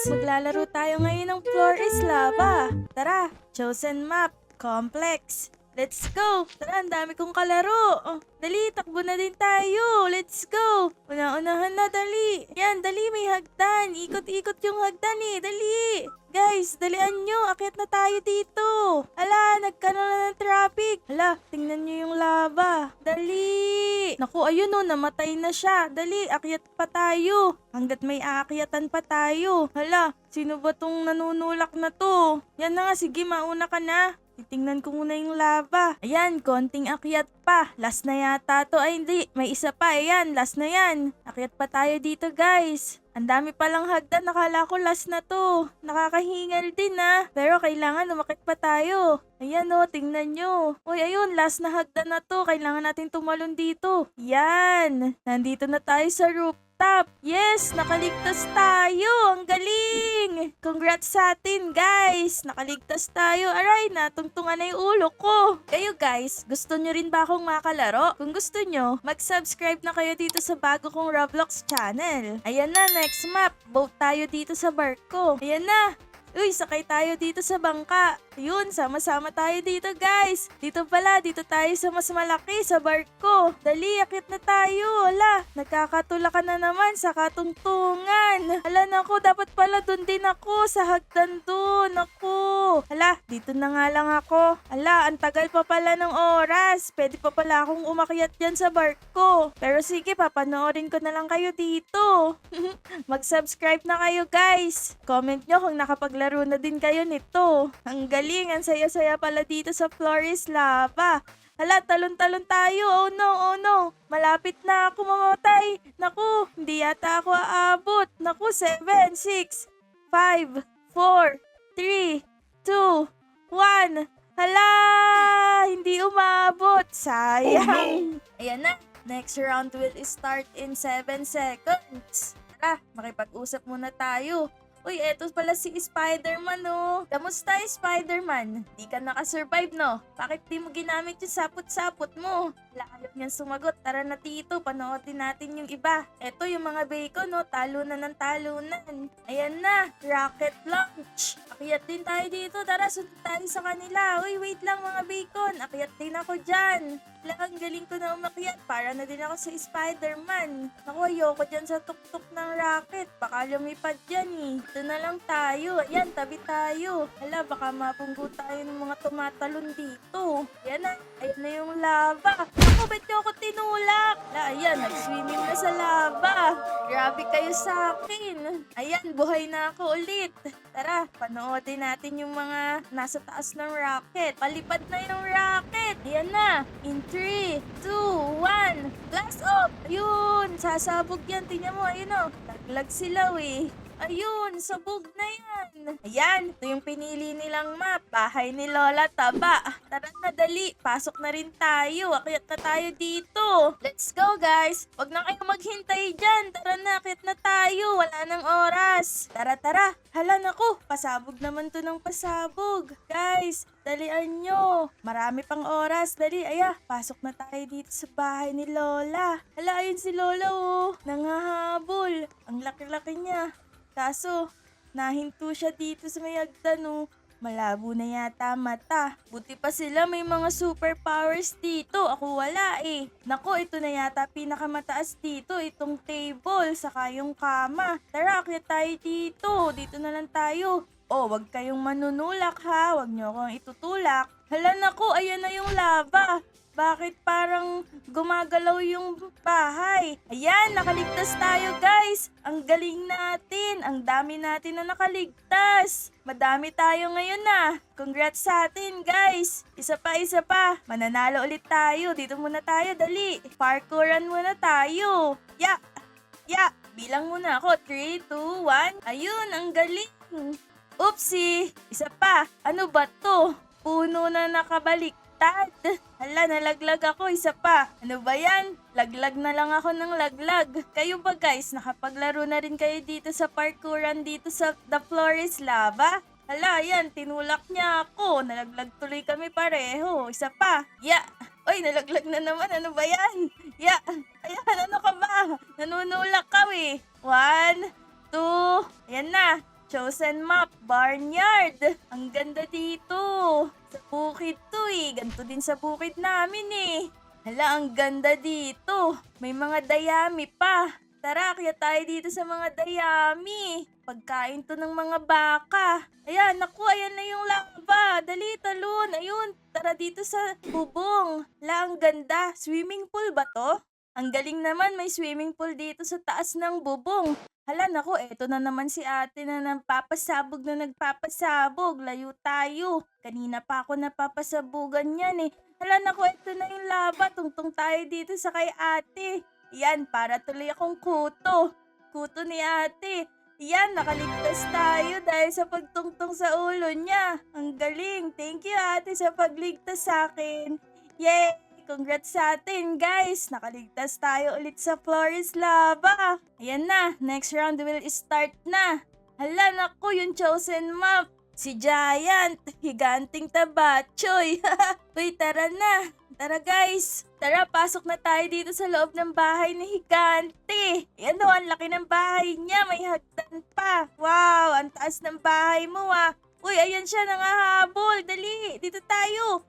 Maglalaro tayo ngayon ng Floor is Lava. Tara, chosen map, complex. Let's go! Tara, ang dami kong kalaro. Oh, dali, takbo na din tayo. Let's go! Una-unahan na, dali. Yan, dali, may hagdan. Ikot-ikot yung hagdan eh. Dali! Guys, dalian nyo. Akyat na tayo dito. Hala, nagkaroon na ng traffic. Hala, tingnan nyo yung lava. Dali! Naku, ayun o, namatay na siya. Dali, akyat pa tayo. Hanggat may aakyatan pa tayo. Hala, sino ba tong nanunulak na to? Yan na nga, sige, mauna ka na. Titingnan ko muna yung lava. Ayan, konting akyat pa. Last na yata to. Ay, hindi. May isa pa. Ayan, last na yan. Akyat pa tayo dito, guys. Ang dami palang hagdan. Nakala ko last na to. Nakakahingal din, ah. Pero kailangan umakyat pa tayo. Ayan, oh. Tingnan nyo. Uy, ayun. Last na hagdan na to. Kailangan natin tumalon dito. Yan. Nandito na tayo sa rooftop. Yes, nakaligtas tayo. Ang galing. Congrats sa atin, guys. Nakaligtas tayo. Aray, natungtungan na yung ulo ko. Kayo, guys, gusto nyo rin ba akong makalaro? Kung gusto nyo, mag-subscribe na kayo dito sa bago kong Roblox channel. Ayan na, next map. Boat tayo dito sa barko. Ayan na. Uy, sakay tayo dito sa bangka. Ayun, sama-sama tayo dito, guys. Dito pala, dito tayo sa mas malaki, sa barko. Dali, akit na tayo. Hala, nagkakatulakan na naman sa katungtungan. Hala, naku, dapat pala dun din ako, sa hagdan dun. Naku. Hala, dito na nga lang ako. Hala, ang tagal pa pala ng oras. Pwede pa pala akong umakyat dyan sa barko. Pero sige, papanoorin ko na lang kayo dito. Mag-subscribe na kayo, guys. Comment nyo kung nakapaglaro na din kayo nito. Ang galing, ang saya-saya pala dito sa Floor is Lava. Hala, talon-talon tayo. Oh no, oh no. Malapit na ako mamatay. Naku, hindi yata ako aabot. Naku, 7, 6, 5, 4, 3, 2, 1. Hala, hindi umabot. Sayang. Ayan na. Next round will start in 7 seconds. Tara, makipag-usap muna tayo. Uy, eto pala si Spider-Man, oh. Kamusta, Spider-Man? Di ka nakasurvive, no? Bakit di mo ginamit yung sapot-sapot mo? Ayaw niyan sumagot. Tara na dito, panoorin natin yung iba. Eto yung mga bacon, no? Talunan ng talunan. Ayan na, rocket launch. Akyat din tayo dito. Tara, sunod tayo sa kanila. Uy, wait lang mga bacon. Akyat din ako dyan. Ang galing ko na umakyat. Para na din ako sa Spider-Man. Naku, ayoko dyan sa tuktok ng rocket. Baka lumipad dyan eh. Ito na lang tayo. Ayan, tabi tayo. Hala, baka mapunggo tayo ng mga tumatalon dito. Ayan na. Ayan na yung lava. Ako, ba't niyo ako tinulak? Ayan, nag-swimming na sa lava. Grabe kayo sa akin. Ayan, buhay na ako ulit. Tara, panoodin natin yung mga nasa taas ng rocket. Palipad na yung rocket. Ayan na. In 3, 2, 1. Blast off! Ayun, sasabog yan. Tingnan mo, ayun o. Laglag sila eh. Ayun, sabog na yan. Ayan, ito yung pinili nilang map. Bahay ni Lola Taba. Tara na, dali. Pasok na rin tayo. Akyat na tayo dito. Let's go, guys. Huwag na kayo maghintay dyan. Tara na, akyat na tayo. Wala nang oras. Tara, tara. Hala, naku. Pasabog naman to ng pasabog. Guys, dalian nyo. Marami pang oras. Dali, pasok na tayo dito sa bahay ni Lola. Hala, ayun si Lola, oh. Nangahabol. Ang laki-laki niya. Kaso, nahinto siya dito sa may hagdan, oh. Malabo na yata mata. Buti pa sila may mga superpowers dito. Ako wala eh. Nako, ito na yata pinakamataas dito. Itong table, saka yung kama. Tara, akyat tayo dito. Dito na lang tayo. Oh, wag kayong manunulak ha. Wag niyo akong itutulak. Hala, nako, ayan na yung lava. Bakit parang gumagalaw yung bahay? Ayan, nakaligtas tayo, guys. Ang galing natin. Ang dami natin na nakaligtas. Madami tayo ngayon na. Congrats sa atin, guys. Isa pa, isa pa. Mananalo ulit tayo. Dito muna tayo, dali. Parkouran muna tayo. Ya, bilang muna ako. 3, 2, 1. Ayun, ang galing. Oopsie. Isa pa. Ano ba to? Puno na nakabalik. Hala, nalaglag ako. Isa pa. Ano ba yan? Laglag na lang ako ng laglag. Kayo ba, guys? Nakapaglaro na rin kayo dito sa parkouran dito sa The Floor is Lava? Hala, yan. Tinulak niya ako. Nalaglag tuloy kami pareho. Isa pa. Oy, nalaglag na naman. Ano ba yan? Ayan, ano ka ba? Nanunulak kami. 1, 2. Ayan na. Chosen map, barnyard. Ang ganda dito. Sa bukid to eh. Ganito din sa bukid namin eh. Hala, ang ganda dito. May mga dayami pa. Tara, kaya tayo dito sa mga dayami. Pagkain to ng mga baka. Ayan, naku, ayan na yung lava. Dali, talon. Ayun, tara dito sa bubong. Hala, ang ganda. Swimming pool ba to? Ang galing naman, may swimming pool dito sa taas ng bubong. Hala, naku, eto na naman si ate na nagpapasabog na nagpapasabog. Layo tayo. Kanina pa ako napapasabugan yan eh. Hala, naku, eto na yung lava. Tungtong tayo dito sa kay ate. Yan, para tuloy akong kuto. Kuto ni ate. Yan, nakaligtas tayo dahil sa pagtungtong sa ulo niya. Ang galing. Thank you ate sa pagligtas sa akin. Yay! Congrats sa atin, guys! Nakaligtas tayo ulit sa Flores Lava. Ayan na, next round will start na. Hala, naku, yung chosen map. Si Giant, higanting tabachoy. Uy, tara na. Tara, guys. Tara, pasok na tayo dito sa loob ng bahay ni Higante. Ayan o, ang laki ng bahay niya. May hagdan pa. Wow, ang taas ng bahay mo ah. Uy, ayan siya, nangahabol. Dali, dito tayo.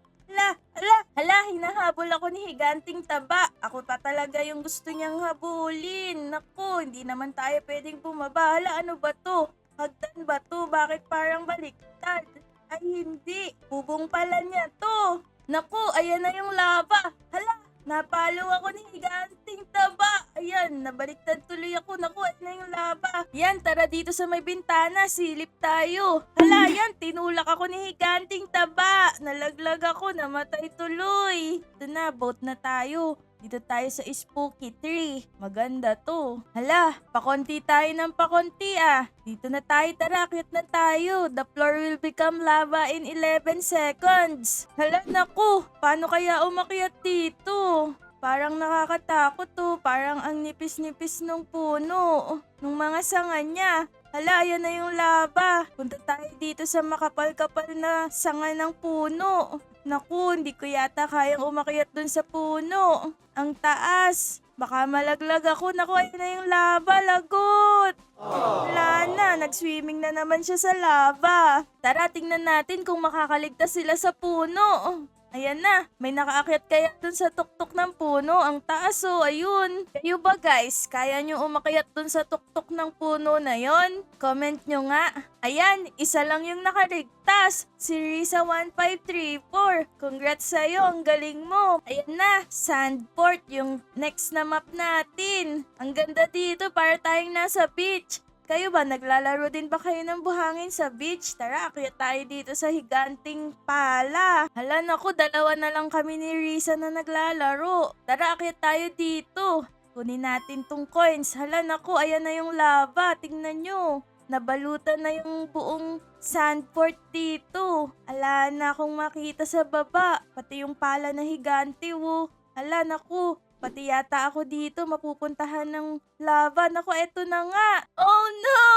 Hala, hinahabol ako ni Higanting Taba. Ako pa talaga yung gusto niyang habulin. Naku, hindi naman tayo pwedeng bumaba. Hala, ano ba to? Hagdan ba to? Bakit parang baliktad? Ay, hindi. Bubong pala niya to. Naku, ayan na yung lava. Hala, napalo ako ni Higanting Taba. Ayan, nabaliktad tuloy ako. Naku, ayan na yung lava. Yan, tara dito sa may bintana. Silip tayo. Hala, yan, tinulak ako ni Higanting Taba. Nalaglag ako, namatay tuloy. Ito na, boat na tayo. Dito tayo sa Spooky Tree. Maganda to. Hala, pakonti tayo ng pakonti ah. Dito na tayo, tara, akyat na tayo. The floor will become lava in 11 seconds. Hala, naku, paano kaya umakyat dito? Parang nakakatakot to. Parang ang nipis-nipis ng puno. Nung mga sanga niya. Hala, ayan na yung lava. Punta tayo dito sa makapal-kapal na sanga ng puno. Naku, hindi ko yata kayang umakyat dun sa puno. Ang taas. Baka malaglag ako. Naku, ayan na yung lava. Lagot. Wala na. Nag-swimming na naman siya sa lava. Tara, tingnan natin kung makakaligtas sila sa puno. Ayan na, may nakaakyat kaya dun sa tuktok ng puno. Ang taas oh, ayun. Kayo ba guys, kaya nyo umakyat dun sa tuktok ng puno na yon? Comment nyo nga. Ayan, isa lang yung nakaligtas. Si Risa1534. Congrats sa'yo, ang galing mo. Ayan na, Sandport, yung next na map natin. Ang ganda dito, para tayong nasa beach. Kayo ba, naglalaro din ba kayo ng buhangin sa beach? Tara, akyat tayo dito sa Higanting Pala. Hala, naku, dalawa na lang kami ni Risa na naglalaro. Tara, akyat tayo dito. Kunin natin tong coins. Hala, naku, ayan na yung lava. Tingnan nyo. Nabalutan na yung buong Sandport dito. Ala na akong makita sa baba. Pati yung pala na higante, wo. Hala, naku. Pati yata ako dito mapupuntahan ng lava. Naku, eto na nga. Oh no!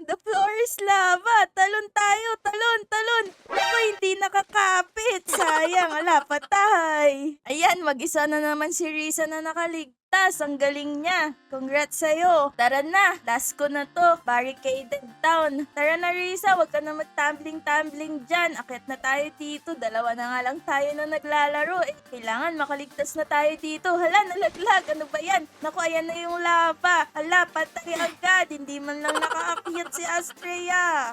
The floor is lava. Talon tayo, talon, talon. Naku, hindi nakakapit. Sayang, ala, patay. Ayan, mag-isa na naman si Risa na nakaligtas. Ang galing niya. Congrats sa'yo. Tara na, last ko na to. Barricaded town. Tara na Risa, wag ka na mag-tumbling-tumbling dyan. Akyat na tayo dito. Dalawa na nga lang tayo na naglalaro. Kailangan makaligtas na tayo dito. Hala, nalaglag. Ano ba yan? Naku, ayan na yung lava. Hala, patay agad. Hindi man lang nakaakyat si Astrea.